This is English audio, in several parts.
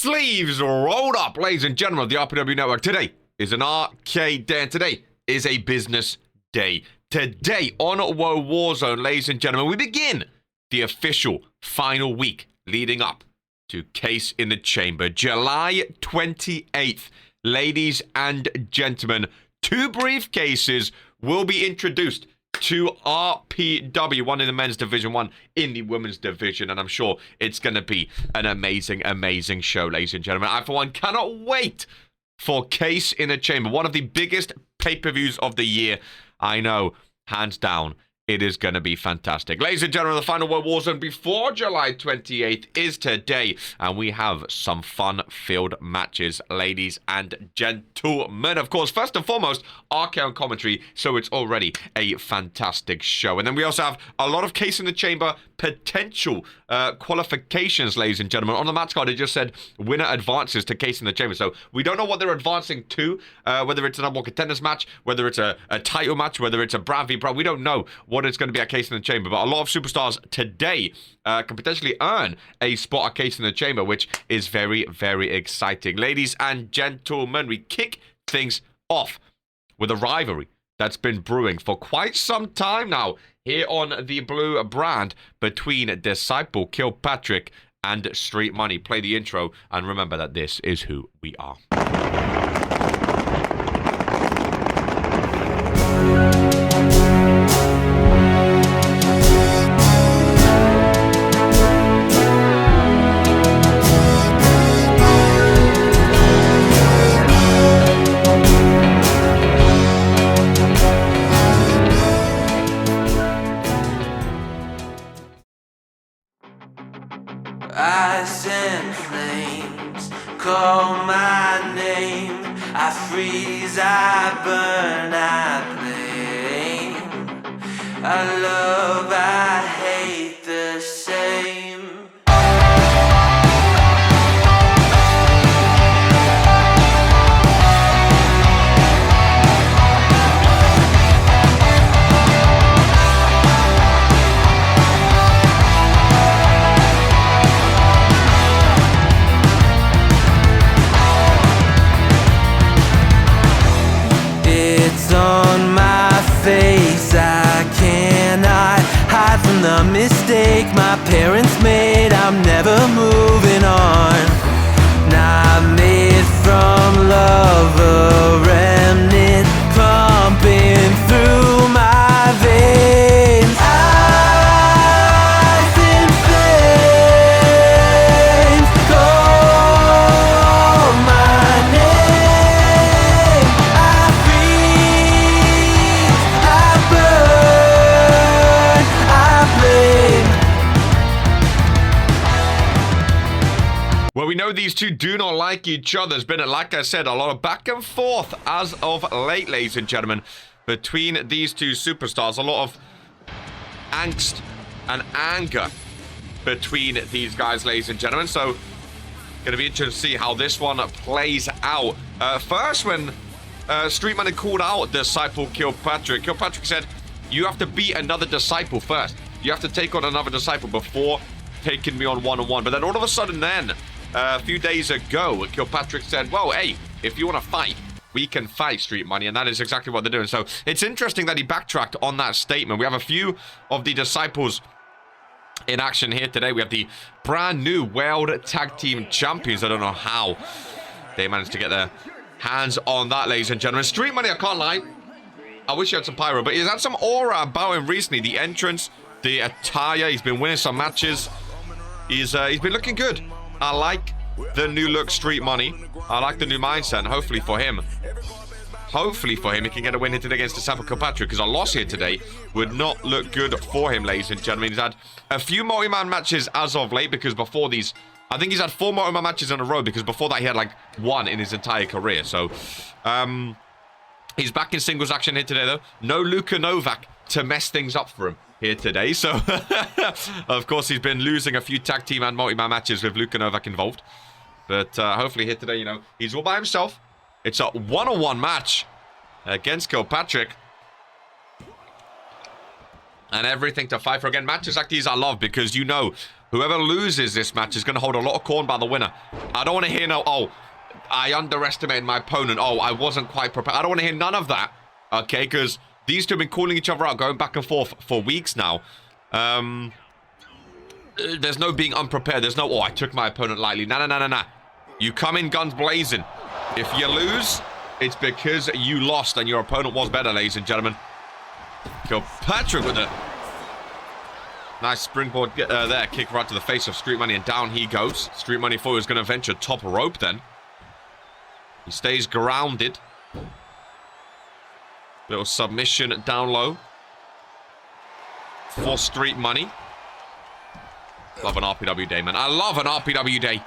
Sleeves rolled up, ladies and gentlemen of the RPW Network. Today is an arcade day, and today is a business day. Today on Warzone, ladies and gentlemen, we begin the official final week leading up to Case in the Chamber. July 28th, ladies and gentlemen, 2 briefcases will be introduced to RPW, one in the men's division, one in the women's division, and I'm sure it's going to be an amazing, amazing show, ladies and gentlemen. I, for one, cannot wait for Case in the Chamber, one of the biggest pay-per-views of the year. I know, hands down, it is going to be fantastic. Ladies and gentlemen, the final Warzone before July 28th is today, and we have some fun-filled matches, ladies and gentlemen. Of course, first and foremost, RK on commentary, so it's already a fantastic show. And then we also have a lot of Case in the Chamber potential qualifications, ladies and gentlemen. On the match card, it just said winner advances to Case in the Chamber. So we don't know what they're advancing to, whether it's a number one contenders match, whether it's a title match, whether it's a Brand v Brand. We don't know what it's going to be at Case in the Chamber. But a lot of superstars today can potentially earn a spot at Case in the Chamber, which is very, very exciting. Ladies and gentlemen, we kick things off with a rivalry that's been brewing for quite some time now here on the blue brand between Disciple Kilpatrick and Street Money. Play the intro and remember that this is who we are. Ice and flames call my name. I freeze, I burn, I blame. I love, I hate the same. On my face, I cannot hide from the mistake my parents made. I'm never moving on. Not made from love, a remnant pumping through my veins. Ice and flames call my name. I freeze, I burn, I blame. Well, we know these two do not like each other. There's been, like I said, a lot of back and forth as of late, ladies and gentlemen, between these two superstars. A lot of angst and anger between these guys, ladies and gentlemen. So, going to be interesting to see how this one plays out. First, when Street Money called out Disciple Kilpatrick, Kilpatrick said, you have to beat another Disciple first. You have to take on another Disciple before taking me on one-on-one. But then all of a sudden then, a few days ago, Kilpatrick said, well, hey, if you want to fight, we can fight, Street Money. And that is exactly what they're doing. So it's interesting that he backtracked on that statement. We have a few of the Disciples in action here today. We have the brand new World Tag Team Champions. I don't know how they managed to get their hands on that, ladies and gentlemen. Street Money, I can't lie, I wish he had some pyro, but he's had some aura about him recently. The entrance, the attire, he's been winning some matches. He's been looking good. I like the new look Street Money. I like the new mindset, and hopefully for him, he can get a win here today against Disciple Kilpatrick, because a loss here today would not look good for him, ladies and gentlemen. He's had a few multi-man matches as of late, because before these, I think he's had 4 multi-man matches in a row, because before that he had like 1 in his entire career. So, he's back in singles action here today, though. No Luka Novak to mess things up for him here today. So, of course, he's been losing a few tag team and multi-man matches with Luka Novak involved. But hopefully here today, you know, he's all by himself. It's a one-on-one match against Kilpatrick. And everything to fight for. Again, matches like these I love, because you know Whoever loses this match is going to hold a lot of corn by the winner. I don't want to hear no, oh, I underestimated my opponent. Oh, I wasn't quite prepared. I don't want to hear none of that, okay? Because these two have been calling each other out, going back and forth for weeks now. There's no being unprepared. There's no, oh, I took my opponent lightly. Nah. You come in guns blazing. If you lose, it's because you lost and your opponent was better, ladies and gentlemen. Kilpatrick with a nice springboard there. Kick right to the face of Street Money, and down he goes. Street Money thought he was going to venture top rope then. He stays grounded. Little submission down low for Street Money. Love an RPW day, man. I love an RPW day.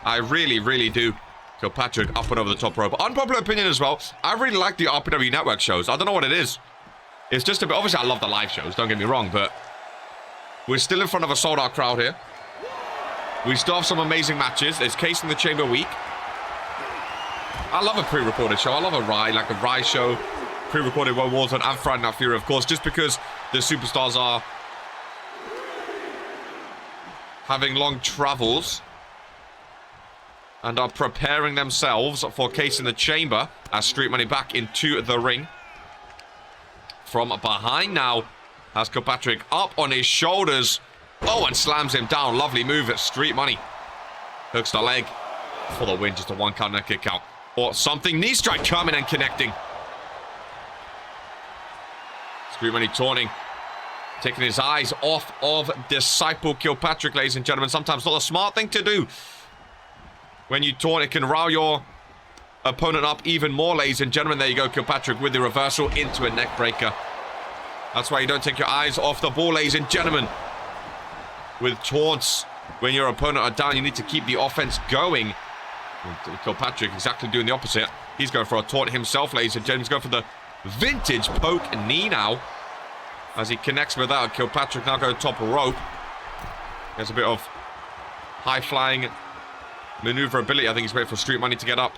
I really, really do. Kilpatrick up and over the top rope. Unpopular opinion as well. I really like the RPW Network shows. I don't know what it is. It's just a bit... Obviously, I love the live shows. Don't get me wrong, but we're still in front of a sold-out crowd here. We still have some amazing matches. There's Case in the Chamber week. I love a pre-recorded show. I love a Rye show. Pre-recorded Warzone and Friday Night Fury, of course, just because the superstars are having long travels and are preparing themselves for Case in the Chamber as Street Money back into the ring. From behind now, has Kilpatrick up on his shoulders. Oh, and slams him down. Lovely move at Street Money. Hooks the leg for the win. Just a one count and a kick out. Or something. Knee strike coming and connecting. Street Money taunting. Taking his eyes off of Disciple Kilpatrick, ladies and gentlemen. Sometimes not a smart thing to do. When you taunt, it can rile your opponent up even more, ladies and gentlemen. There you go, Kilpatrick with the reversal into a neck breaker. That's why you don't take your eyes off the ball, ladies and gentlemen. With taunts, when your opponent are down, you need to keep the offense going. And Kilpatrick exactly doing the opposite. He's going for a taunt himself, ladies and gentlemen. He's going for the vintage poke knee now. As he connects with that, Kilpatrick now going top rope. There's a bit of high-flying maneuverability. I think he's waiting for Street Money to get up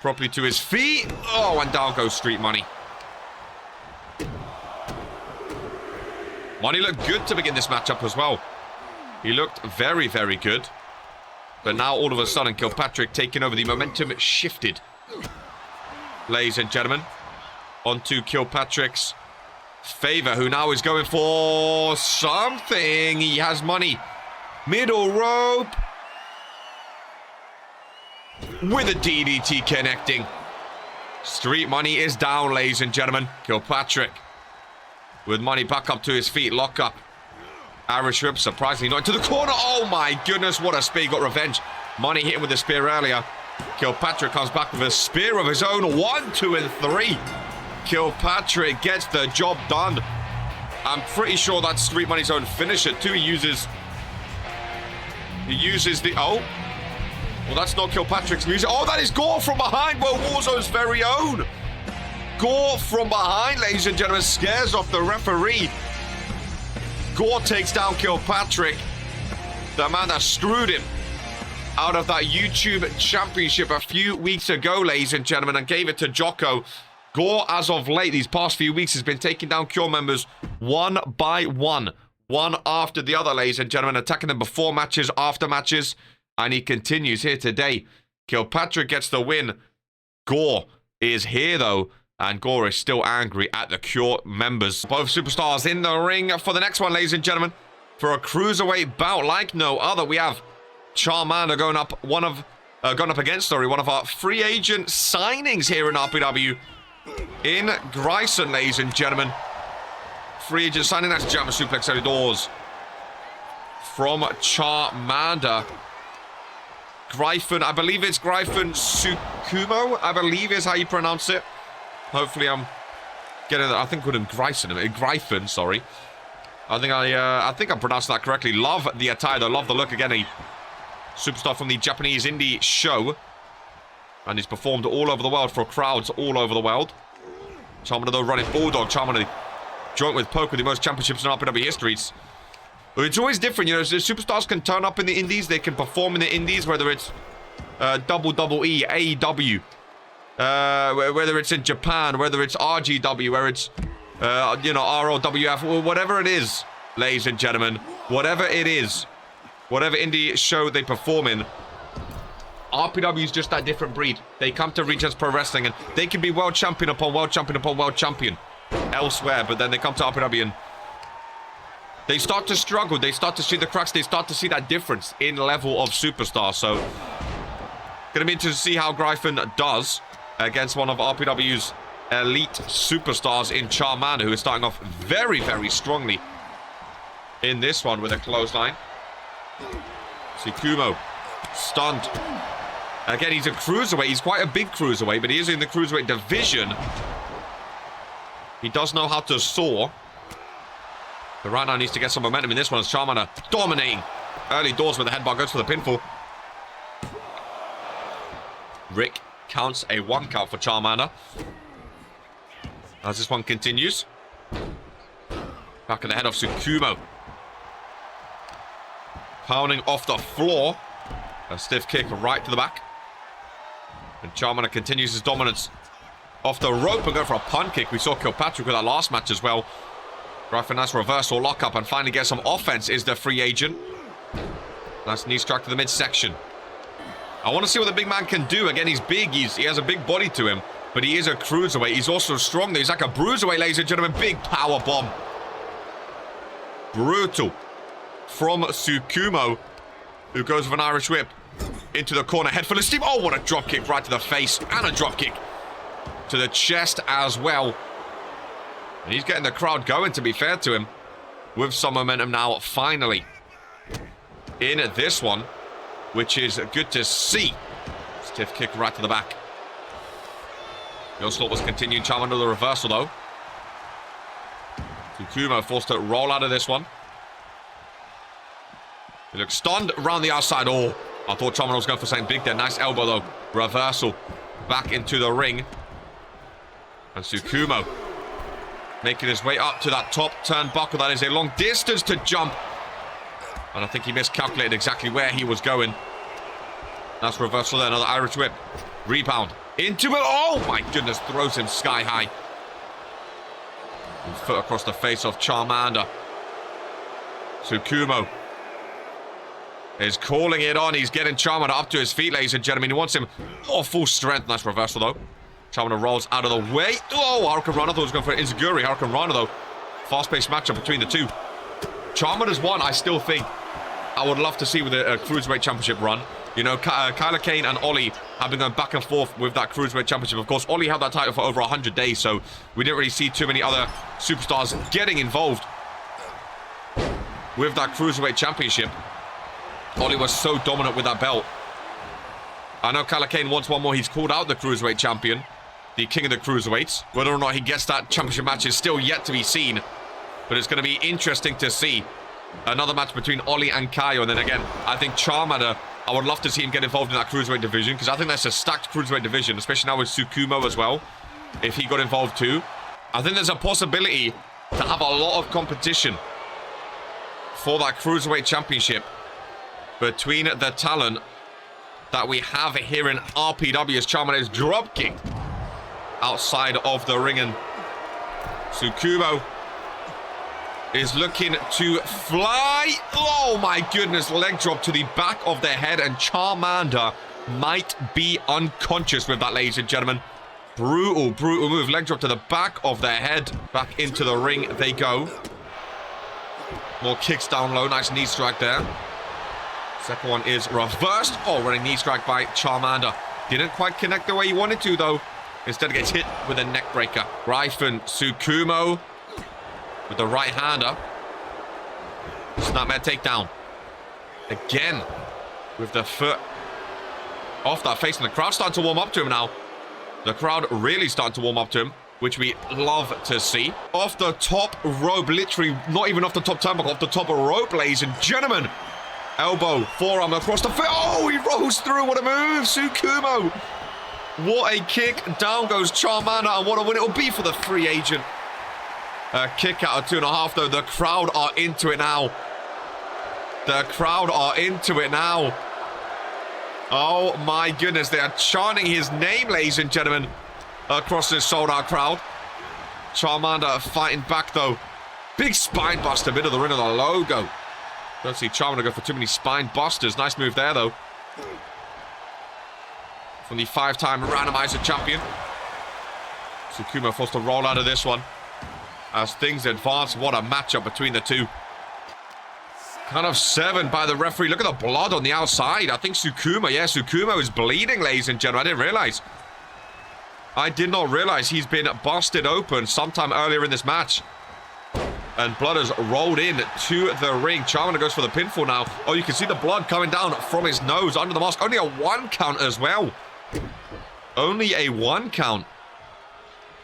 properly to his feet. Oh, and down goes Street Money. Money looked good to begin this matchup as well. He looked very, very good. But now, all of a sudden, Kilpatrick taking over. The momentum shifted. Ladies and gentlemen, onto Kilpatrick's favor, who now is going for something. He has Money. Middle rope. With a DDT connecting. Street Money is down, ladies and gentlemen. Kilpatrick with Money back up to his feet. Lock up. Irish whip, surprisingly not into the corner. Oh my goodness, what a spear. Got revenge. Money hit him with the spear earlier. Kilpatrick comes back with a spear of his own. 1, 2, and 3. Kilpatrick gets the job done. I'm pretty sure that's Street Money's own finisher too. He uses the... Oh. Well, that's not Kilpatrick's music. Oh, that is Gore from behind. Well, Warzone's very own. Gore from behind, ladies and gentlemen, scares off the referee. Gore takes down Kilpatrick. The man that screwed him out of that YouTube championship a few weeks ago, ladies and gentlemen, and gave it to Jocko. Gore, as of late, these past few weeks, has been taking down Cure members one by one. One after the other, ladies and gentlemen, attacking them before matches, after matches. And he continues here today. Kilpatrick gets the win. Gore is here, though. And Gore is still angry at the Cure members. Both superstars in the ring for the next one, ladies and gentlemen. For a cruiserweight bout like no other. We have Charmander going up one of our free agent signings here in RPW. In Grayson, ladies and gentlemen. Free agent signing. That's Jammer Suplex out of doors. From Charmander. Gryphon, I believe it's Gryphon Sukumo, I believe is how you pronounce it. Hopefully I'm getting that. I think called him Gryphon, sorry. I think I'm pronouncing that correctly. Love the attire though, love the look. Again, a superstar from the Japanese indie show. And he's performed all over the world for crowds all over the world. Charmander though running Bulldog. Charmander joint with Poke with the most championships in RPW history. It's always different, you know. The superstars can turn up in the indies. They can perform in the indies, whether it's WWE, AEW, whether it's in Japan, whether it's RGW, whether it's, ROWF, or whatever it is, ladies and gentlemen. whatever it is, whatever indie show they perform in, RPW is just that different breed. They come to Regents Pro Wrestling and they can be world champion upon world champion upon world champion elsewhere, but then they come to RPW and they start to struggle. They start to see the cracks. They start to see that difference in level of superstar. So, going to be interesting to see how Gryphon does against one of RPW's elite superstars in Charmander, who is starting off very, very strongly in this one with a clothesline. Sukumo stunned. Again, he's a cruiserweight. He's quite a big cruiserweight, but he is in the cruiserweight division. He does know how to soar. But right now needs to get some momentum in this one as Charmander dominating early doors with the headbutt, goes for the pinfall. Rick counts a 1 count for Charmander as this one continues. Back of the head of Sukumo. Pounding off the floor. A stiff kick right to the back. And Charmander continues his dominance off the rope and go for a punt kick. We saw Kilpatrick with that last match as well. Gryphon, nice reversal, lock up, and finally get some offense is the free agent. Nice knee strike to the midsection. I want to see what the big man can do. Again, he's big. He has a big body to him, but he is a cruiserweight. He's also strong. He's like a bruiserweight, ladies and gentlemen. Big power bomb. Brutal from Sukumo, who goes with an Irish whip into the corner. Head full of steam. Oh, what a drop kick right to the face, and a drop kick to the chest as well. And he's getting the crowd going, to be fair to him, with some momentum now, finally, in this one, which is good to see. Stiff kick right to the back. The onslaught was continuing. Charmander the reversal, though. Sukumo forced to roll out of this one. He looks stunned around the outside. Oh, I thought Charmander was going for something big there. Nice elbow, though. Reversal back into the ring. And Sukumo making his way up to that top turnbuckle. That is a long distance to jump. And I think he miscalculated exactly where he was going. That's reversal there. Another Irish whip. Rebound. Into it. Oh, my goodness. Throws him sky high. And foot across the face of Charmander. Sukumo is calling it on. He's getting Charmander up to his feet, ladies and gentlemen. He wants him full strength. Nice reversal, though. Charmander rolls out of the way. Oh, Hurricane Rana. I thought he was going for an Inzaguri. Hurricane Rana, though. Fast-paced matchup between the two. Charmander's won, I still think. I would love to see with a Cruiserweight Championship run. You know, Kyler Kane and Ollie have been going back and forth with that Cruiserweight Championship. Of course, Ollie held that title for over 100 days, so we didn't really see too many other superstars getting involved with that Cruiserweight Championship. Ollie was so dominant with that belt. I know Kyler Kane wants one more. He's called out the Cruiserweight Champion, the King of the Cruiserweights. Whether or not he gets that championship match is still yet to be seen. But it's going to be interesting to see another match between Ollie and Kaio. And then again, I think Charmander, I would love to see him get involved in that Cruiserweight division, because I think that's a stacked Cruiserweight division, especially now with Sukumo as well, if he got involved too. I think there's a possibility to have a lot of competition for that Cruiserweight Championship between the talent that we have here in RPW as Charmander is drop kicked outside of the ring, and Sukumo is looking to fly. Oh my goodness, leg drop to the back of the head, and Charmander might be unconscious with that, ladies and gentlemen. Brutal, brutal move. Leg drop to the back of the head. Back into the ring they go. More kicks down low. Nice knee strike there. Second one is reversed. Oh, running knee strike by Charmander. Didn't quite connect the way he wanted to, though. Instead gets hit with a neck breaker. Gryphon, Sukumo with the right hander. Snapmare takedown. Again with the foot off that face, and the crowd starting to warm up to him now. The crowd really starting to warm up to him, which we love to see. Off the top rope, literally not even off the top turnbuckle, off the top rope, ladies and gentlemen. Elbow, forearm across the face. Oh, he rolls through. What a move, Sukumo. What a kick. Down goes Charmander, and what a win it will be for the free agent. A kick out of 2.5, though. The crowd are into it now. The crowd are into it now. Oh, my goodness. They are chanting his name, ladies and gentlemen, across this sold-out crowd. Charmander fighting back, though. Big spine buster, bit of the ring of the logo. Don't see Charmander go for too many spine busters. Nice move there, though. From the 5-time randomizer champion. Tsukuma forced to roll out of this one. As things advance, what a matchup between the two. Kind of 7 by the referee. Look at the blood on the outside. I think Tsukuma, yeah, Tsukuma is bleeding, ladies and gentlemen. I didn't realize. I did not realize he's been busted open sometime earlier in this match. And blood has rolled in to the ring. Charmander goes for the pinfall now. Oh, you can see the blood coming down from his nose under the mask. Only a 1 count as well. Only a 1 count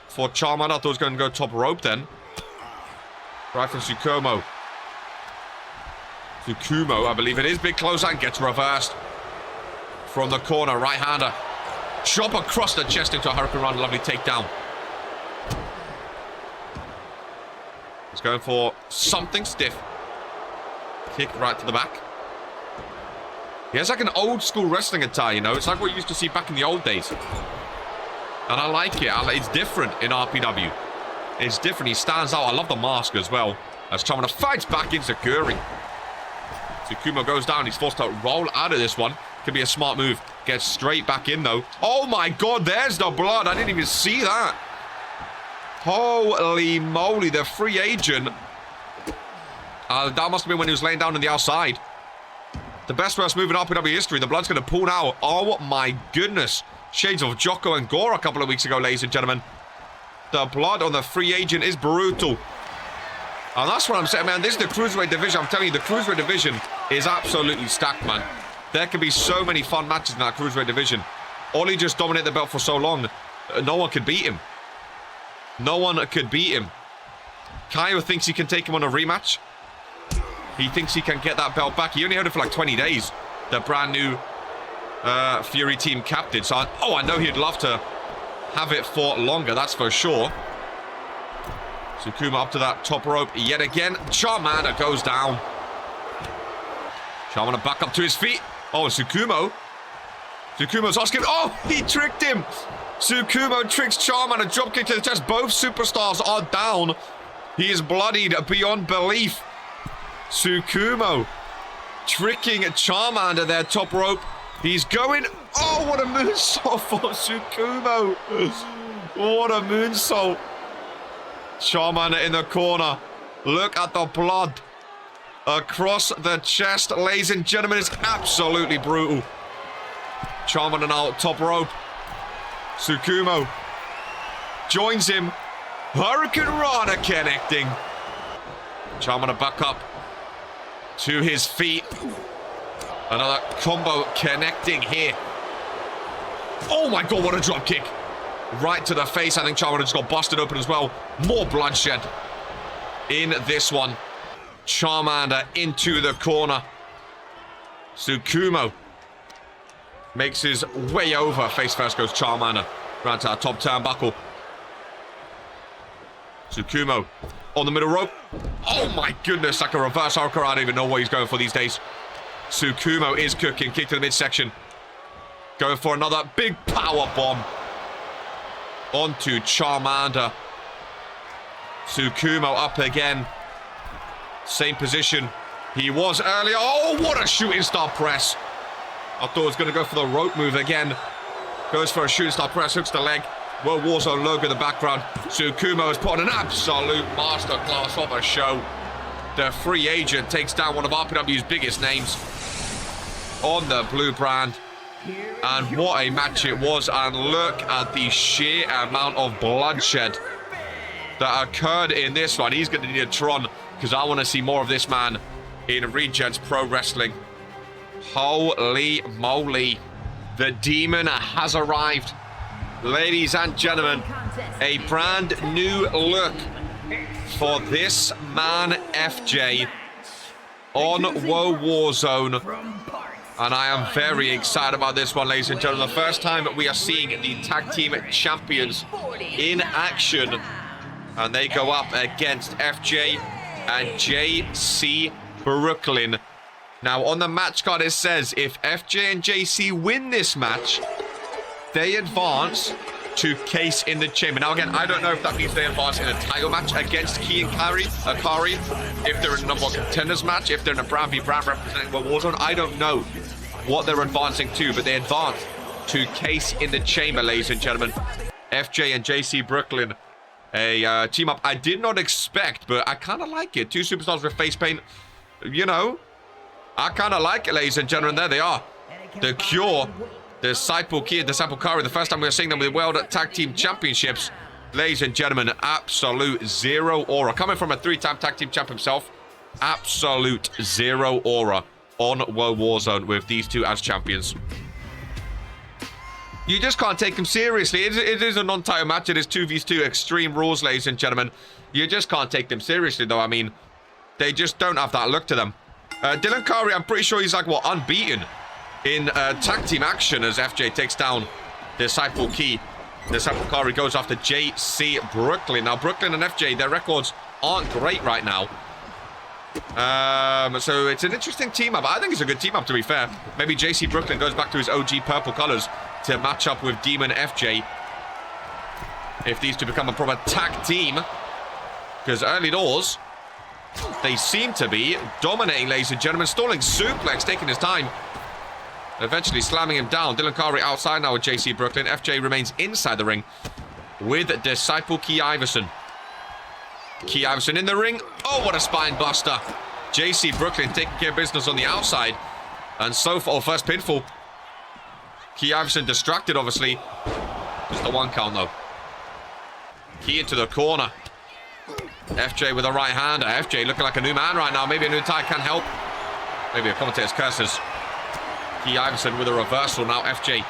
for Charmander. I thought he was going to go top rope then. Right from Tsukumo. Tsukumo, I believe it is. Big close and gets reversed. From the corner, right-hander. Chop across the chest into a Hurricane Run. Lovely takedown. He's going for something stiff. Kick right to the back. He has like an old school wrestling attire, you know. It's like what you used to see back in the old days. And I like it. It's different in RPW. It's different. He stands out. I love the mask as well. As Charmander fights back into Curry. Tsukuma goes down. He's forced to roll out of this one. Could be a smart move. Gets straight back in, though. Oh, my God. There's the blood. I didn't even see that. Holy moly. The free agent. That must have been when he was laying down on the outside. The best first move in RPW history. The blood's going to pull now. Oh, my goodness. Shades of Jocko and Gore a couple of weeks ago, ladies and gentlemen. The blood on the free agent is brutal. And that's what I'm saying, man. This is the Cruiserweight division. I'm telling you, the Cruiserweight division is absolutely stacked, man. There can be so many fun matches in that Cruiserweight division. Ollie just dominated the belt for so long. No one could beat him. No one could beat him. Kyo thinks he can take him on a rematch. He thinks he can get that belt back. He only held it for like 20 days. The brand new Fury team captain. So, I know he'd love to have it for longer. That's for sure. Tsukuma up to that top rope yet again. Charmander goes down. Charmander back up to his feet. Oh, Tsukumo. Tsukumo's asking. Oh, he tricked him. Tsukumo tricks Charmander. Dropkick to the chest. Both superstars are down. He is bloodied beyond belief. Tsukumo tricking Charmander there, top rope. He's going. Oh, what a moonsault for Tsukumo. What a moonsault. Charmander in the corner. Look at the blood across the chest, ladies and gentlemen. It's absolutely brutal. Charmander now top rope. Tsukumo joins him. Hurricane Rana connecting. Charmander back up to his feet. Another combo connecting here. Oh my God, what a drop kick. Right to the face. I think Charmander just got busted open as well. More bloodshed in this one. Charmander into the corner. Tsukumo makes his way over. Face first goes Charmander. Right to our top turnbuckle. Tsukumo on the middle rope. Oh my goodness, like a reverse hurricane. I don't even know what he's going for these days. Tsukumo is cooking. Kick to the midsection. Going for another big power bomb. Onto Charmander. Tsukumo up again. Same position he was earlier. Oh, what a shooting star press. I thought he was going to go for the rope move again. Goes for a shooting star press. Hooks the leg. World Warzone logo in the background. Tsukumo has put on an absolute masterclass of a show. The free agent takes down one of RPW's biggest names on the blue brand. And what a match it was. And look at the sheer amount of bloodshed that occurred in this one. He's going to need a Tron because I want to see more of this man in Regents Pro Wrestling. Holy moly. The demon has arrived. Ladies and gentlemen, a brand new look for this man FJ on WOAH Warzone. And I am very excited about this one, ladies and gentlemen. The first time we are seeing the tag team champions in action. And they go up against FJ and JC Brooklyn. Now, on the match card, it says if FJ and JC win this match, they advance to Case in the Chamber. Now, again, I don't know if that means they advance in a title match against Key and Akari, if they're in a number one contenders match, if they're in a Brown v. Brown representing Warzone. I don't know what they're advancing to, but they advance to Case in the Chamber, ladies and gentlemen. FJ and JC Brooklyn, a team up I did not expect, but I kind of like it. Two superstars with face paint, you know, I kind of like it, ladies and gentlemen. There they are. The Cure, Disciple Key, Disciple Kari. The first time we're seeing them with the World Tag Team Championships. Ladies and gentlemen, absolute zero aura. Coming from a 3-time Tag Team Champ himself, absolute zero aura on WOAH Warzone with these two as champions. You just can't take them seriously. It is a non-title match. It is 2v2 extreme rules, ladies and gentlemen. You just can't take them seriously, though. I mean, they just don't have that look to them. Dylan Kari, I'm pretty sure he's like, what, unbeaten in tag team action as FJ takes down Disciple Key. Disciple Kari goes after JC Brooklyn. Now, Brooklyn and FJ, their records aren't great right now. So it's an interesting team up. I think it's a good team up, to be fair. Maybe JC Brooklyn goes back to his OG purple colors to match up with Demon FJ if these two become a proper tag team, because early doors they seem to be dominating, ladies and gentlemen. Stalling suplex, taking his time, eventually slamming him down. Dylan Kari outside now with JC Brooklyn. FJ remains inside the ring with Disciple Key Iverson. Key Iverson in the ring. Oh, what a spine buster. JC Brooklyn taking care of business on the outside, and so far, first pinfall. Key Iverson distracted, obviously. Just the one count, though. Key into the corner. FJ with a right-hander. FJ looking like a new man right now. Maybe a new tie can help. Maybe a commentator's curses. Key Iverson with a reversal now. FJ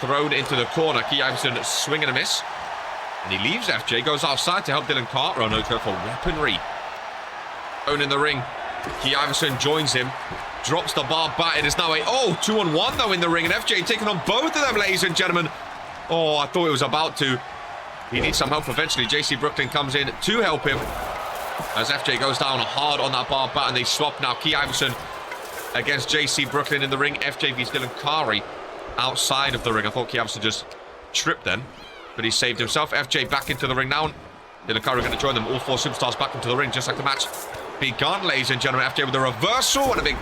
thrown into the corner. Key Iverson swing and a miss. And he leaves FJ. Goes outside to help Dylan Carter. Oh, no, go for weaponry. Own in the ring. Key Iverson joins him. Drops the bar back. It is now a 2-on-1 though in the ring, and FJ taking on both of them, ladies and gentlemen. Oh, I thought it was about to. He needs some help eventually. JC Brooklyn comes in to help him as FJ goes down hard on that bar bat, and they swap now. Key Iverson against JC Brooklyn in the ring. FJ vs Dylan Kari outside of the ring. I thought Key Iverson just tripped then, but he saved himself. FJ back into the ring now. Dylan Kari going to join them. All four superstars back into the ring, just like the match begun, ladies and gentlemen. FJ with a reversal and a big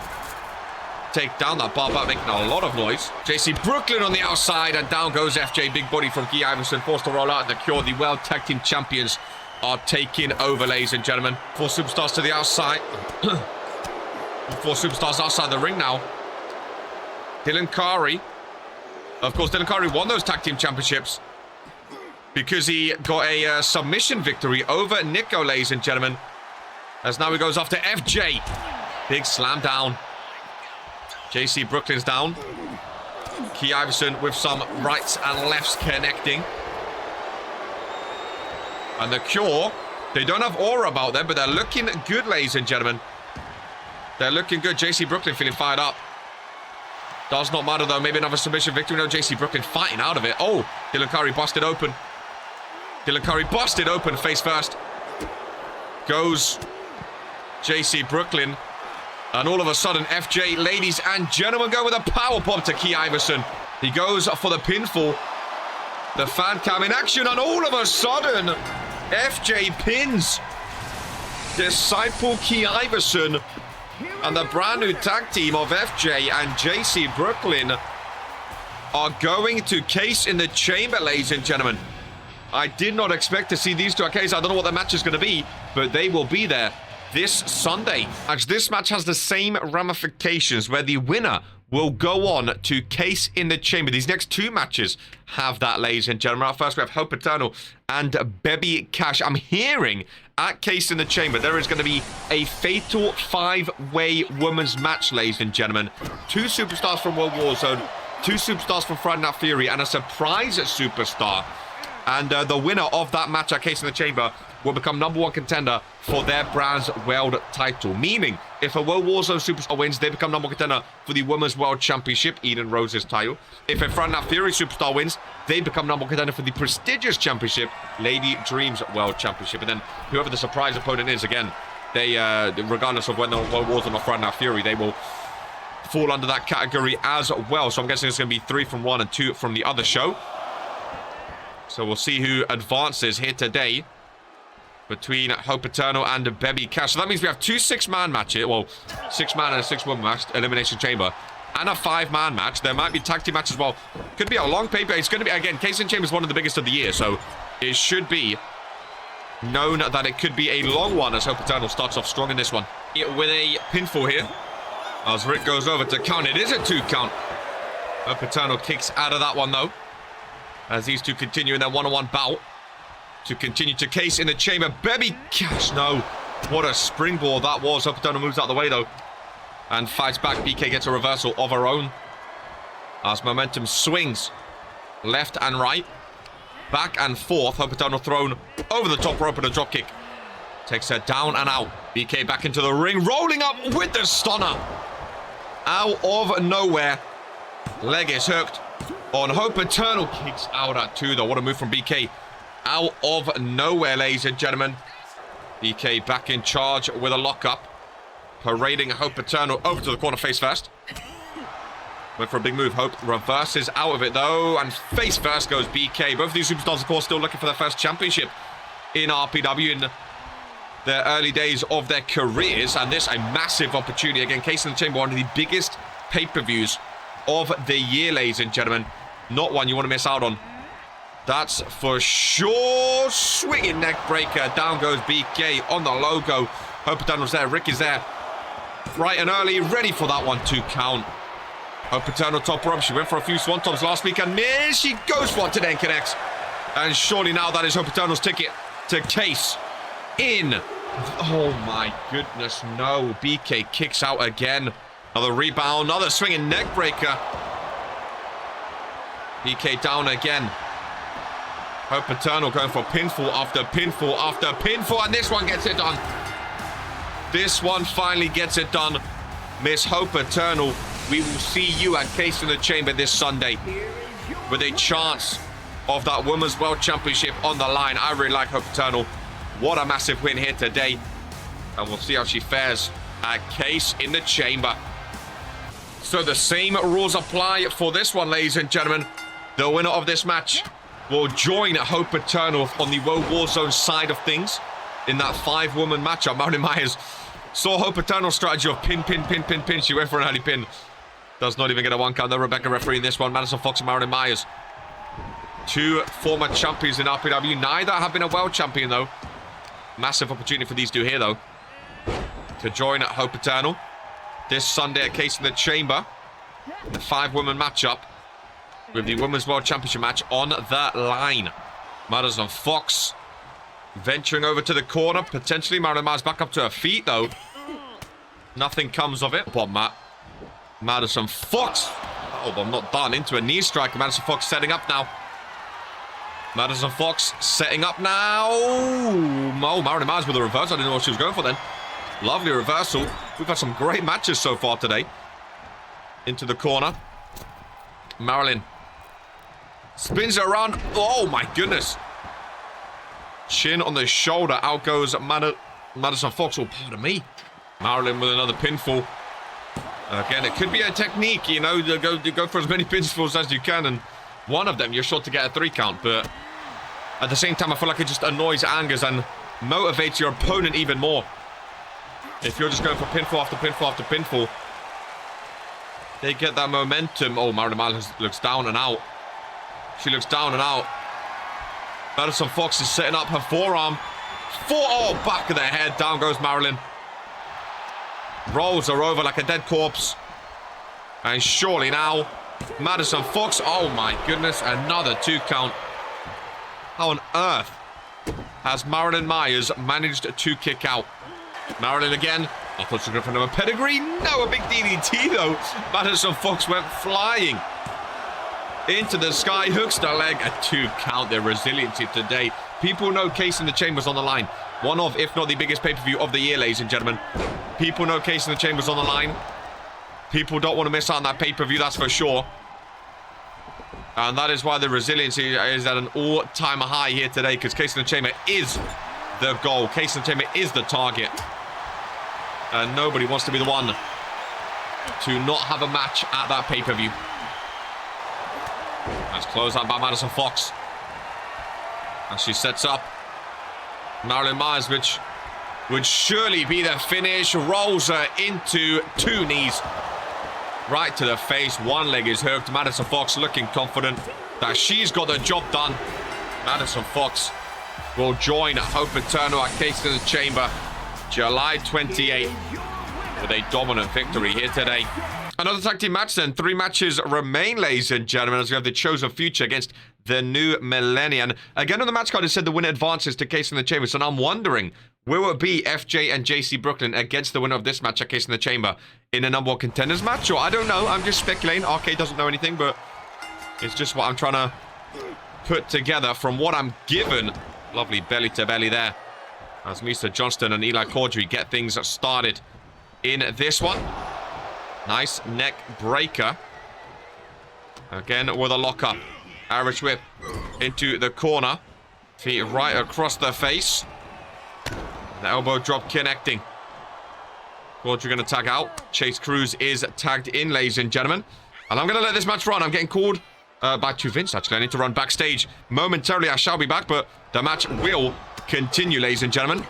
take down. That bar back making a lot of noise. JC Brooklyn on the outside, and down goes FJ. Big body from Key Iverson, forced to roll out, and the Cure, the World Tag Team Champions, are taking over, ladies and gentlemen. Four superstars to the outside. Four superstars outside the ring now. Dylan Kari. Of course, Dylan Kari won those Tag Team Championships because he got a submission victory over Nico, ladies and gentlemen. As now he goes after FJ. Big slam down. JC Brooklyn's down. Key Iverson with some rights and lefts connecting. And the Cure, they don't have aura about them, but they're looking good, ladies and gentlemen. They're looking good. JC Brooklyn feeling fired up. Does not matter, though. Maybe another submission victory. No, JC Brooklyn fighting out of it. Oh, Dylan Kari busted open. Dylan Kari busted open face first. Goes JC Brooklyn. And all of a sudden, FJ, ladies and gentlemen, go with a power bomb to Key Iverson. He goes for the pinfall. The fan cam in action, and all of a sudden, FJ pins Disciple Key Iverson. And the brand new tag team of FJ and JC Brooklyn are going to Case in the Chamber, ladies and gentlemen. I did not expect to see these two at Case. I don't know what the match is going to be, but they will be there this Sunday. Actually, this match has the same ramifications where the winner will go on to Case in the Chamber. These next two matches have that, ladies and gentlemen. First, we have Hope Eternal and Baby Cash. I'm hearing at Case in the Chamber, there is going to be a fatal 5-way women's match, ladies and gentlemen. Two superstars from WOAH Warzone, two superstars from Friday Night Fury, and a surprise superstar. And the winner of that match at Case in the Chamber will become #1 contender for their brand's world title. Meaning, if a WOAH Warzone superstar wins, they become #1 contender for the Women's World Championship, Eden Rose's title. If a Friday Night Fury superstar wins, they become #1 contender for the prestigious championship, Lady Dreams World Championship. And then whoever the surprise opponent is, again, they, regardless of whether WOAH Warzone or Friday Night Fury, they will fall under that category as well. So I'm guessing it's going to be 3 from one and 2 from the other show. So we'll see who advances here today between Hope Eternal and Baby Cash. So that means we have 2 6-man matches. Well, 6-man and a 6-woman match, Elimination Chamber, and a 5-man match. There might be tag team matches as well. Could be a long paper. It's going to be, again, Casing Chamber is one of the biggest of the year, so it should be known that it could be a long one as Hope Eternal starts off strong in this one. With a pinfall here, as Rick goes over to count. It is a 2 count. Hope Eternal kicks out of that one, though, as these two continue in their one-on-one bout to continue to case in the chamber. Baby Cash, no. What a springboard that was. Hope Eternal moves out of the way, though, and fights back. BK gets a reversal of her own as momentum swings left and right, back and forth. Hope Eternal thrown over the top rope and a drop kick. Takes her down and out. BK back into the ring, rolling up with the stunner. Out of nowhere. Leg is hooked on Hope Eternal. Kicks out at 2, though. What a move from BK. Out of nowhere, ladies and gentlemen. BK back in charge with a lockup. Parading Hope Eternal over to the corner face first. Went for a big move. Hope reverses out of it, though. And face first goes BK. Both of these superstars, of course, still looking for their first championship in RPW in the early days of their careers. And this, a massive opportunity. Again, Casing the Chamber, one of the biggest pay-per-views of the year, ladies and gentlemen. Not one you want to miss out on. That's for sure. Swinging neck breaker. Down goes BK on the logo. Hope Eternal's there. Rick is there. Bright and early. Ready for that 1-2 count. Hope Eternal top rope. She went for a few swantoms last week and missed. She goes for it today and connects. And surely now that is Hope Eternal's ticket to case in. Oh my goodness, no. BK kicks out again. Another rebound. Another swinging neck breaker. BK down again. Hope Eternal going for pinfall after pinfall after pinfall. And this one gets it done. This one finally gets it done. Miss Hope Eternal, we will see you at Casing the Chamber this Sunday with a chance of that Women's World Championship on the line. I really like Hope Eternal. What a massive win here today. And we'll see how she fares at Case in the Chamber. So the same rules apply for this one, ladies and gentlemen. The winner of this match will join Hope Eternal on the WOAH Warzone side of things in that 5-woman matchup. Marilyn Myers saw Hope Eternal's strategy of pin, pin, pin, pin, pin. She went for an early pin. Does not even get a 1 count. The Rebecca referee in this one. Madison Fox and Marilyn Myers. 2 former champions in RPW. Neither have been a world champion, though. Massive opportunity for these two here, though, to join Hope Eternal this Sunday at Case in the Chamber. The 5-woman matchup with the Women's World Championship match on the line. Madison Fox venturing over to the corner. Potentially Marilyn Myers back up to her feet, though. Nothing comes of it. But Madison Fox. Oh, I'm not done. Into a knee strike. Madison Fox setting up now. Madison Fox setting up now. Oh, Marilyn Myers with a reverse. I didn't know what she was going for then. Lovely reversal. We've had some great matches so far today. Into the corner. Marilyn spins it around. Oh, my goodness. Chin on the shoulder. Out goes Madison Fox. Oh, pardon me. Marilyn with another pinfall. Again, it could be a technique, you know, you go for as many pinfalls as you can, and one of them you're sure to get a 3 count. But at the same time, I feel like it just annoys, angers, and motivates your opponent even more. If you're just going for pinfall after pinfall after pinfall, they get that momentum. Oh, Marilyn Myers looks down and out. She looks down and out. Madison Fox is setting up her forearm. Oh, back of the head. Down goes Marilyn. Rolls her over like a dead corpse. And surely now, Madison Fox. Oh my goodness, another 2 count. How on earth has Marilyn Myers managed to kick out? Marilyn again. I thought she was going for another pedigree. No, a big DDT though. Madison Fox went flying into the sky, hooks the leg. A 2 count. Their resiliency today. People know Case in the Chamber's on the line. One of, if not the biggest pay-per-view of the year, ladies and gentlemen. People know Case in the Chamber's on the line. People don't want to miss out on that pay-per-view, that's for sure. And that is why the resiliency is at an all-time high here today, because Case in the Chamber is the goal. Case in the Chamber is the target. And nobody wants to be the one to not have a match at that pay-per-view. Nice close out by Madison Fox. As she sets up Marilyn Myers, which would surely be the finish. Rolls her into 2 knees. Right to the face. One leg is hooked. Madison Fox looking confident that she's got the job done. Madison Fox will join Hope Eternal at Case in the Chamber July 28th with a dominant victory here today. Another tag team match then. 3 matches remain, ladies and gentlemen, as we have the Chosen Future against the New Millennium. Again, on the match card, it said the winner advances to Case in the Chamber. So now I'm wondering, will it be FJ and JC Brooklyn against the winner of this match at Case in the Chamber in a number 1 contenders match? Or I don't know. I'm just speculating. RK doesn't know anything, but it's just what I'm trying to put together from what I'm given. Lovely belly to belly there, as Mr. Johnston and Eli Corddry get things started in this one. Nice neck breaker. Again with a lockup. Irish whip into the corner. Feet right across the face. The elbow drop connecting. Corddry going to tag out. Chase Cruz is tagged in, ladies and gentlemen. And I'm going to let this match run. I'm getting called back to Vince, actually. I need to run backstage momentarily. I shall be back, but the match will continue, ladies and gentlemen.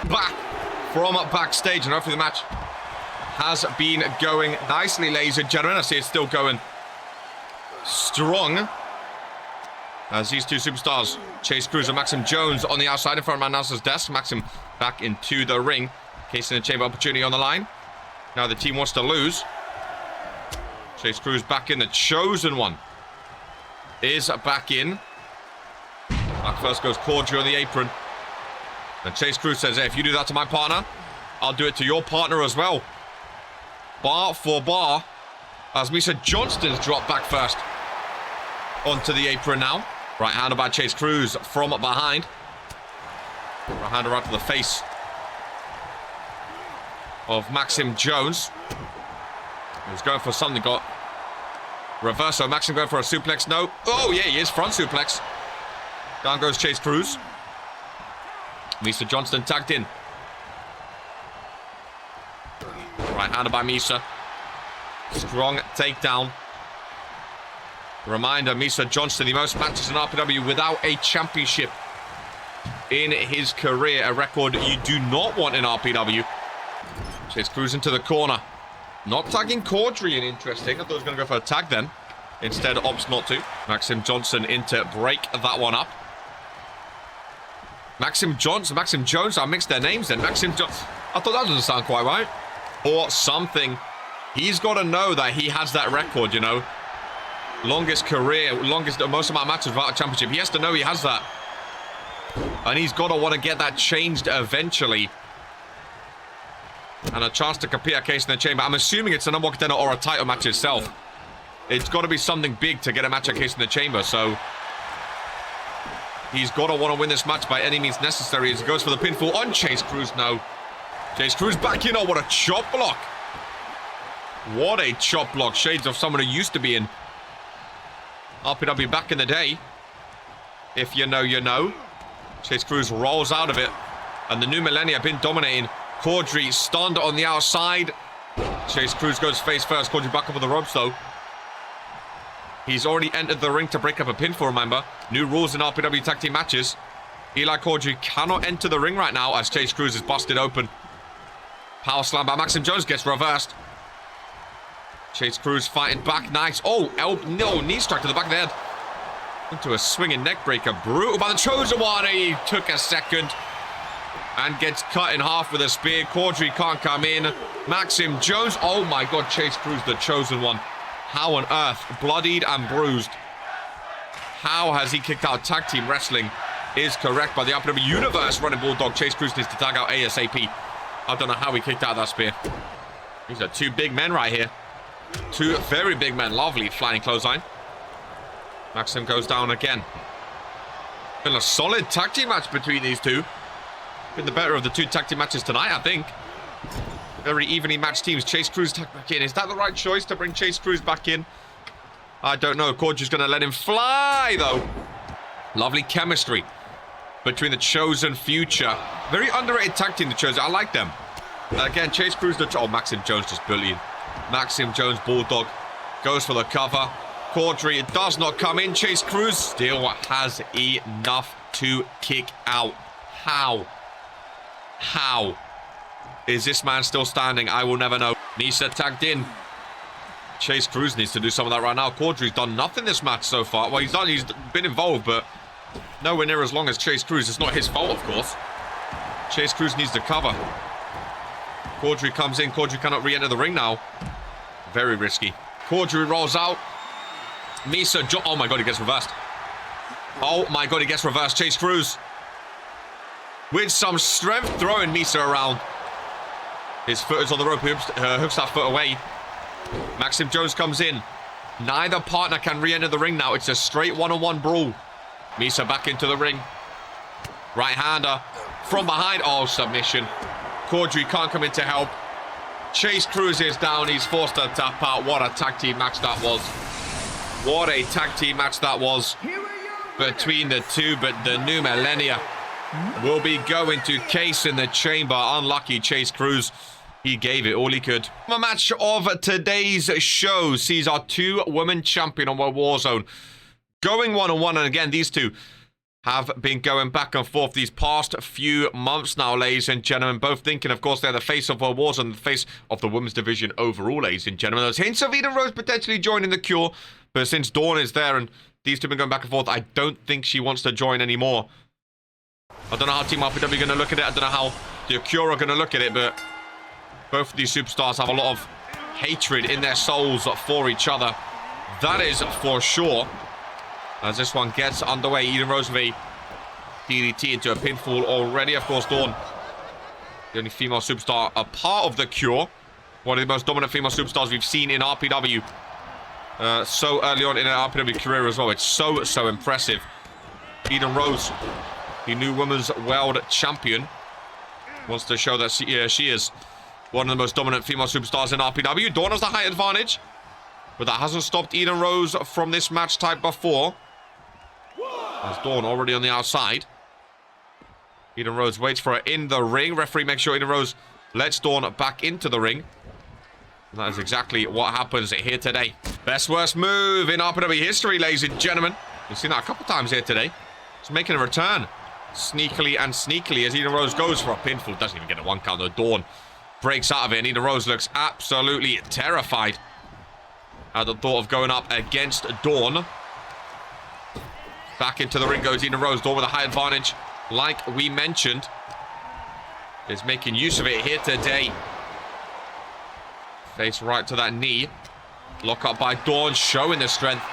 Back from backstage, and hopefully the match has been going nicely, ladies and gentlemen. I see it's still going strong as these two superstars, Chase Cruz and Maxim Jones, on the outside in front of my announcer's desk. Maxim back into the ring. Case in the Chamber opportunity on the line. Now the team wants to lose. Chase Cruz back in. The Chosen One is back in. Back first goes Corddry on the apron. And Chase Cruz says, hey, if you do that to my partner, I'll do it to your partner as well. Bar for bar. As Mr. Johnston's dropped back first onto the apron now. Right hander by Chase Cruz from behind. Right hander right to the face of Maxim Jones. He's going for something. Got reverso. Maxim going for a suplex. No. Oh, yeah, he is. Front suplex. Down goes Chase Cruz. Misa Johnston tagged in. Right-handed by Misa. Strong takedown. Reminder, Misa Johnston, the most matches in RPW without a championship in his career. A record you do not want in RPW. Chase Cruz into the corner. Not tagging Caudry in, interesting. I thought he was going to go for a tag then. Instead, opts not to. Maxim Johnson in to break that one up. Maxim Johnson, Maxim Jones. I mixed their names then. Maxim Johnson. I thought that doesn't sound quite right. Or something. He's got to know that he has that record, you know. Longest career, most amount of matches without a championship. He has to know he has that. And he's got to want to get that changed eventually. And a chance to compete a case in the chamber. I'm assuming it's a number one contender or a title match itself. It's got to be something big to get a match a case in the chamber. So he's got to want to win this match by any means necessary as he goes for the pinfall on Chase Cruz. No. Chase Cruz back in. Oh, what a chop block. What a chop block. Shades of someone who used to be in RPW back in the day. If you know, you know. Chase Cruz rolls out of it. And the new millennia have been dominating. Caudry stunned on the outside. Chase Cruz goes face first. Caudry back up on the ropes, though. He's already entered the ring to break up a pinfall, remember. New rules in RPW tag team matches. Eli Caudry cannot enter the ring right now as Chase Cruz is busted open. Power slam by Maxim Jones gets reversed. Chase Cruz fighting back. Nice. Oh, no. Knee strike to the back of the head. Into a swinging neck breaker. Brutal by the Chosen One. He took a second. And gets cut in half with a spear. Caudry can't come in. Maxim Jones. Oh my god. Chase Cruz, the Chosen One. How on earth? Bloodied and bruised. How has he kicked out? Tag team wrestling is correct by the RPW Universe. Running Bulldog. Chase Cruz needs to tag out ASAP. I don't know how he kicked out that spear. These are two big men right here. Two very big men. Lovely flying clothesline. Maxim goes down again. Been a solid tag team match between these two. Been the better of the two tag team matches tonight, I think. Very evenly matched teams. Chase Cruz tag back in. Is that the right choice to bring Chase Cruz back in? I don't know. Caudry's going to let him fly, though. Lovely chemistry between the Chosen Future. Very underrated tag team, the Chosen. I like them. Again, Chase Cruz. Oh, Maxim Jones just bullying. Maxim Jones, Bulldog, goes for the cover. Caudry, it does not come in. Chase Cruz still has enough to kick out. How? How is this man still standing? I will never know. Nisa tagged in. Chase Cruz needs to do some of that right now. Caudry's done nothing this match so far. Well, he's been involved, but nowhere near as long as Chase Cruz. It's not his fault, of course. Chase Cruz needs to cover. Caudry comes in. Caudry cannot re-enter the ring now. Very risky. Caudry rolls out. Misa, oh my god, he gets reversed. Oh my god, he gets reversed. Chase Cruz with some strength throwing Misa around. His foot is on the rope. He hooks that foot away. Maxim Jones comes in. Neither partner can re-enter the ring now. It's a straight one-on-one brawl. Misa back into the ring. Right-hander from behind. Oh, submission. Caudry can't come in to help. Chase Cruz is down. He's forced to tap out. What a tag team match that was. What a tag team match that was between the two. But the new millennia will be going to case in the chamber. Unlucky Chase Cruz. He gave it all he could. The match of today's show sees our two women champion on Warzone going one-on-one. And again, these two have been going back and forth these past few months now, ladies and gentlemen. Both thinking, of course, they're the face of Warzone, the face of the women's division overall, ladies and gentlemen. There's hints of Eden Rose potentially joining the Cure, but since Dawn is there and these two have been going back and forth, I don't think she wants to join anymore. I don't know how Team RPW are going to look at it. I don't know how the Cure are going to look at it, but both of these superstars have a lot of hatred in their souls for each other. That is for sure. As this one gets underway, Eden Rose with a DDT into a pinfall already. Of course, Dawn, the only female superstar a part of the Cure. One of the most dominant female superstars we've seen in RPW. So early on in her RPW career as well. It's so impressive. Eden Rose, the new women's world champion, wants to show that she is one of the most dominant female superstars in RPW. Dawn has the height advantage, but that hasn't stopped Eden Rose from this match type before. As Dawn already on the outside. Eden Rose waits for her in the ring. Referee makes sure Eden Rose lets Dawn back into the ring. And that is exactly what happens here today. Best worst move in RPW history, ladies and gentlemen. We've seen that a couple times here today. It's making a return. Sneakily and sneakily as Eden Rose goes for a pinfall. Doesn't even get a 1 count though. Dawn breaks out of it and Eden Rose looks absolutely terrified at the thought of going up against Dawn. Back into the ring goes Eden Rose. Dawn with a high advantage, like we mentioned, is making use of it here today. Face right to that knee. Lock up by Dawn, showing the strength.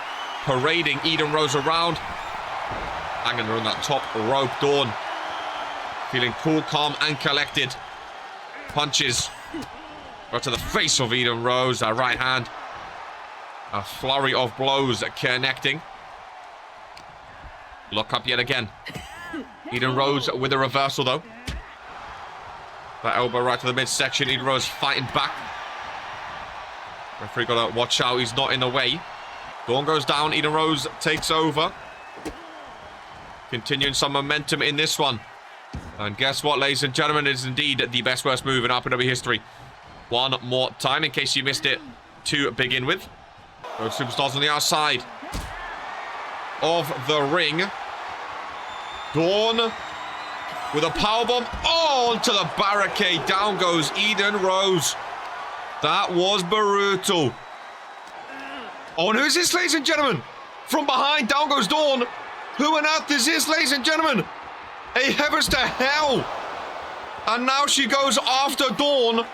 Parading Eden Rose around. Hanging around that top rope. Dawn feeling cool, calm, and collected. Punches right to the face of Eden Rose. Her right hand. A flurry of blows connecting. Lock up yet again. Eden Rose with a reversal though. That elbow right to the midsection. Eden Rose fighting back. Referee gotta watch out, he's not in the way. Dawn goes down, Eden Rose takes over. Continuing some momentum in this one. And guess what, ladies and gentlemen, it is indeed the best worst move in RPW history. One more time, in case you missed it to begin with. Both superstars on the outside of the ring. Dawn with a powerbomb. Oh, onto the barricade. Down goes Eden Rose. That was brutal. Oh, and who's this, ladies and gentlemen? From behind, down goes Dawn. Who on earth is this, ladies and gentlemen? A heavens to hell. And now she goes after Dawn.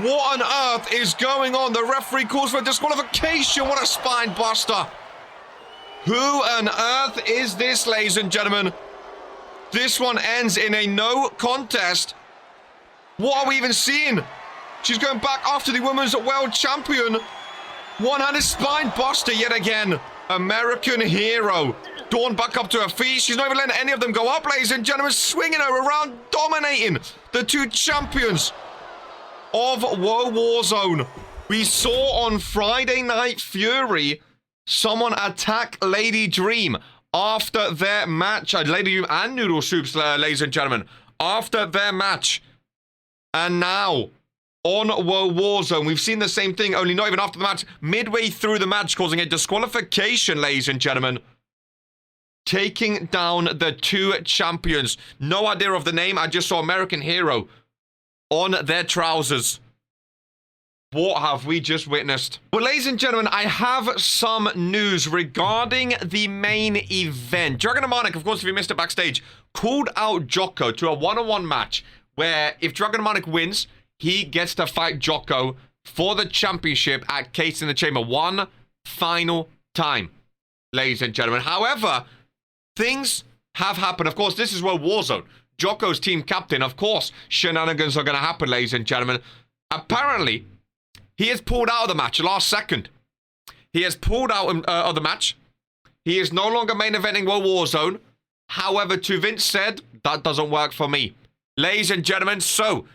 What on earth is going on? The referee calls for a disqualification. What a spine buster. Who on earth is this, ladies and gentlemen? This one ends in a no contest. What are we even seeing? She's going back after the women's world champion. One-handed spine buster yet again. American hero. Dawn back up to her feet. She's not even letting any of them go up, ladies and gentlemen. Swinging her around, dominating the two champions of WOAH Warzone. We saw on Friday Night Fury someone attack Lady Dream after their match. Lady Dream and Noodle Soups, ladies and gentlemen, after their match. And now, on WOAH Warzone, we've seen the same thing, only not even after the match. Midway through the match, causing a disqualification, ladies and gentlemen. Taking down the two champions. No idea of the name. I just saw American Hero on their trousers. What have we just witnessed? Well, ladies and gentlemen, I have some news regarding the main event. Dragon Demonic, of course, if you missed it backstage, called out Jocko to a one-on-one match where if Dragon Demonic wins, he gets to fight Jocko for the championship at Case in the Chamber one final time, ladies and gentlemen. However, things have happened. Of course, this is WOAH Warzone. Jocko's team captain. Of course, shenanigans are going to happen, ladies and gentlemen. Apparently, he has pulled out of the match last second. He has pulled out of the match. He is no longer main eventing WOAH Warzone. However, to Vince said, that doesn't work for me. Ladies and gentlemen, so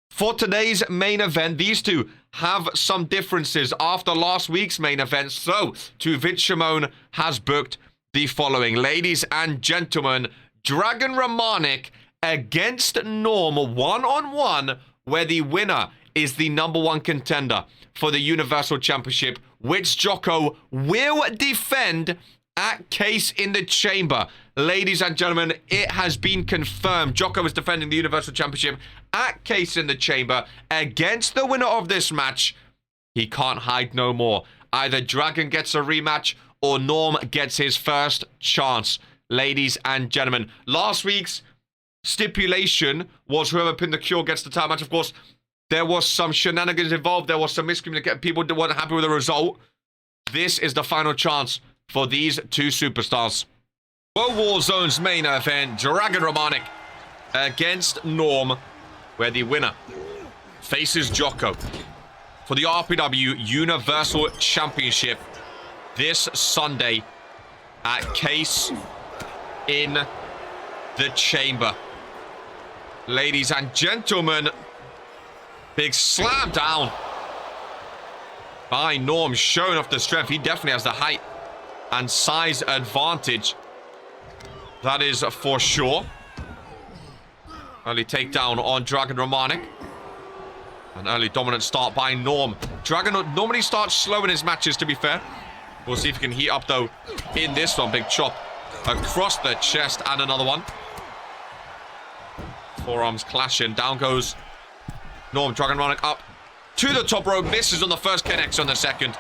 for today's main event, these two have some differences after last week's main event. So, to Vince Shimon has booked the following. Ladies and gentlemen, Dragon Romanic against Norm one-on-one, where the winner is the #1 contender for the Universal Championship, which Jocko will defend at Case in the Chamber. Ladies and gentlemen, it has been confirmed. Jocko is defending the Universal Championship at Case in the Chamber against the winner of this match. He can't hide no more. Either Dragon gets a rematch or Norm gets his first chance. Ladies and gentlemen, last week's stipulation was whoever pinned the Cure gets the title match. Of course, there was some shenanigans involved. There was some miscommunication. People weren't happy with the result. This is the final chance for these two superstars. WOAH Warzone's main event, Dragon Romanic against Norm, where the winner faces Jocko for the RPW Universal Championship this Sunday at Case in the Chamber. Ladies and gentlemen, Big slam down by Norm, showing off the strength. He definitely has the height and size advantage. That is for sure. Early takedown on Dragon Romanik. An early dominant start by Norm. Dragon normally starts slow in his matches, to be fair. We'll see if he can heat up, though, in this one. Big chop across the chest and another one. Forearms clashing. Down goes Norm. Dragon Romanik up to the top rope. Misses on the first, connects on the second.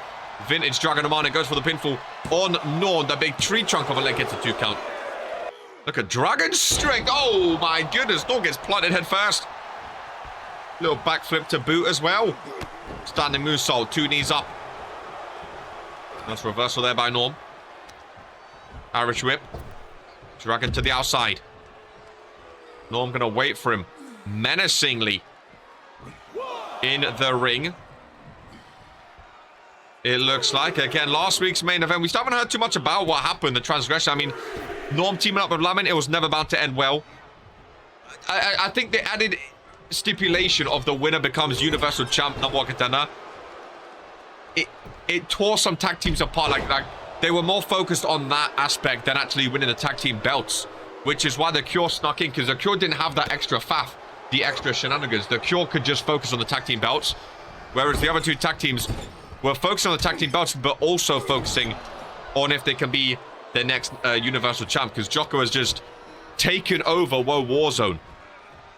Vintage Dragon Romanik goes for the pinfall on Norm. The big tree trunk of a leg gets a 2 count. Look at Dragon's strength. Oh, my goodness. Norm gets planted head first. Little backflip to boot as well. Standing moonsault. 2 knees up. Nice reversal there by Norm. Irish whip. Dragon to the outside. Norm going to wait for him menacingly in the ring. It looks like. Again, last week's main event, we still haven't heard too much about what happened, the transgression. I mean, Norm teaming up with Lamin, it was never bound to end well. I think the added stipulation of the winner becomes Universal Champ, number 1 contender. It tore some tag teams apart. Like they were more focused on that aspect than actually winning the tag team belts, which is why the Cure snuck in, because the Cure didn't have that extra faff, the extra shenanigans. The Cure could just focus on the tag team belts, whereas the other 2 tag teams were focusing on the tag team belts, but also focusing on if they can be the next Universal Champ, because Jocko has just taken over WOAH Warzone.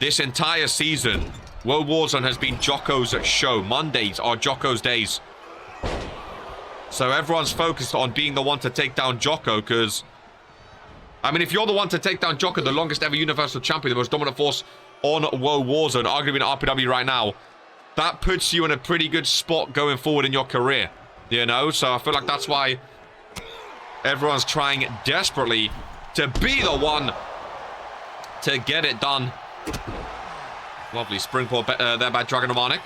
This entire season, WOAH Warzone has been Jocko's show. Mondays are Jocko's days. So everyone's focused on being the one to take down Jocko, because, I mean, if you're the one to take down Jocko, the longest ever Universal Champion, the most dominant force on WOAH Warzone, arguably in RPW right now, that puts you in a pretty good spot going forward in your career, you know? So I feel like that's why everyone's trying desperately to be the one to get it done. Lovely springboard there by Dragon Romanik.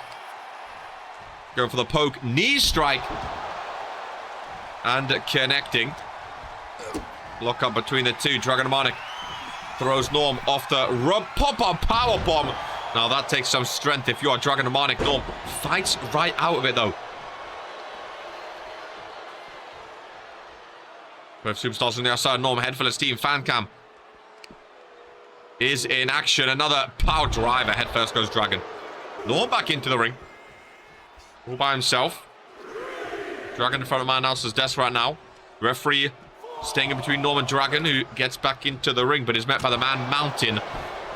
Going for the poke, knee strike. And connecting. Lock up between the 2. Dragon Romanik throws Norm off the pop-up powerbomb. Now that takes some strength if you are Dragon Romanik. Norm fights right out of it, though. Both superstars on the outside. Norm, head full of steam. Fan cam is in action. Another power driver. Head first goes Dragon. Norm back into the ring. All by himself. Dragon in front of my announcer's desk right now. Referee staying in between Norm and Dragon, who gets back into the ring, but is met by the man Mountain.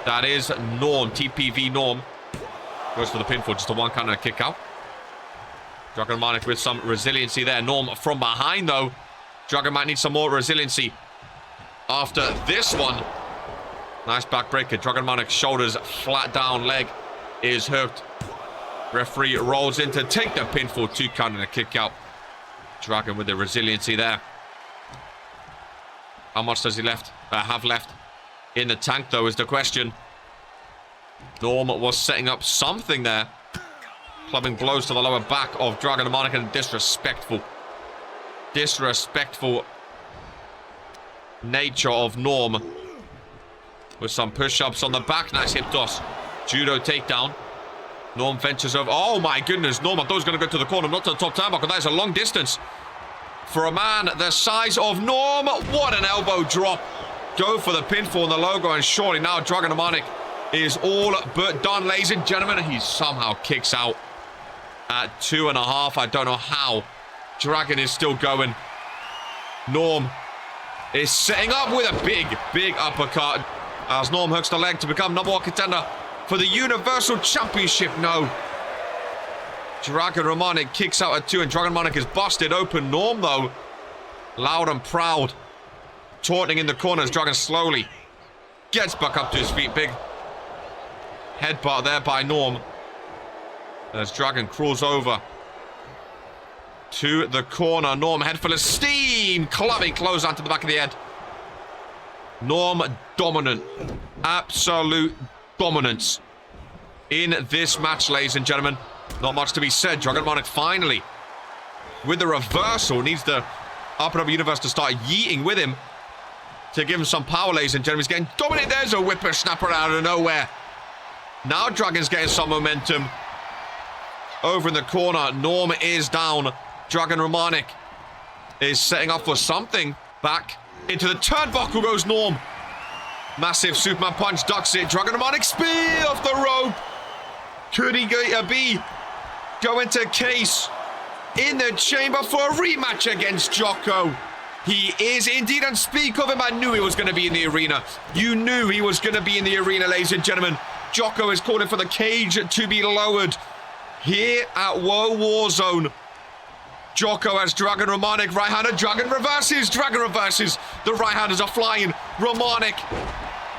That is Norm. TPV Norm. Goes for the pinfall. Just a 1 count and a kick out. Dragon Romanik with some resiliency there. Norm from behind, though. Dragon might need some more resiliency after this one. Nice backbreaker. Dragon Romanik's shoulders flat down. Leg is hooked. Referee rolls in to take the pinfall. 2 count and a kick out. Dragon with the resiliency there. How much does he have left in the tank, though, is the question. Norm was setting up something there. Clubbing blows to the lower back of Dragon Romanik, and disrespectful nature of Norm. With some push-ups on the back. Nice hip toss. Judo takedown. Norm ventures over. Oh my goodness, Norm, I thought he was going to go to the corner, not to the top turnbuckle. That is a long distance for a man the size of Norm. What an elbow drop. Go for the pinfall on the logo, and surely now Dragon Romanik is all but done, ladies and gentlemen. He somehow kicks out at 2.5. I don't know how. Dragon is still going. Norm is setting up with a big uppercut as Norm hooks the leg to become number 1 contender for the Universal Championship. No. Dragon Romanik kicks out at 2, and Dragon Romanik is busted open. Norm, though, loud and proud, taunting in the corners. Dragon slowly gets back up to his feet. Big headbutt there by Norm as Dragon crawls over to the corner. Norm, head full of steam, clubbing close onto the back of the head. Norm dominant, absolute dominance in this match, ladies and gentlemen. Not much to be said. Dragon Romanik finally, with the reversal, needs the RPW Universe to start yeeting with him to give him some power, ladies and gentlemen. He's getting dominated. There's a whippersnapper out of nowhere. Now Dragon's getting some momentum. over in the corner. Norm is down. Dragon Romanik is setting up for something. Back into the turnbuckle goes Norm. Massive Superman punch, ducks it. Dragon Romanik spear off the rope. Could he be going to Case in the chamber for a rematch against Jocko? He is indeed, and speak of him, I knew he was going to be in the arena. You knew he was going to be in the arena, ladies and gentlemen. Jocko is calling for the cage to be lowered here at Warzone. Jocko has Dragon Romanik, right-handed, Dragon reverses, the right-handers are flying. Romanik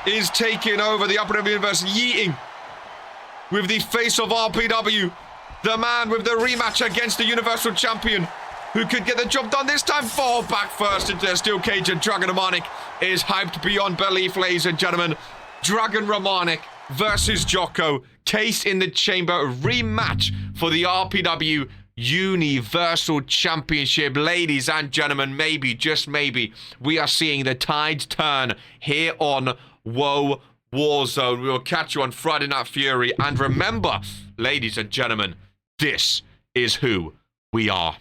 is taking over the Upper Universe, yeeting with the face of RPW, the man with the rematch against the Universal Champion, who could get the job done this time. Fall back first into the steel cage, and Dragon Romanik is hyped beyond belief, ladies and gentlemen. Dragon Romanik versus Jocko, Case in the chamber, rematch for the RPW Universal Championship. Ladies and gentlemen, maybe, just maybe, we are seeing the tides turn here on Warzone. We will catch you on Friday Night Fury. And remember, ladies and gentlemen, this is who we are.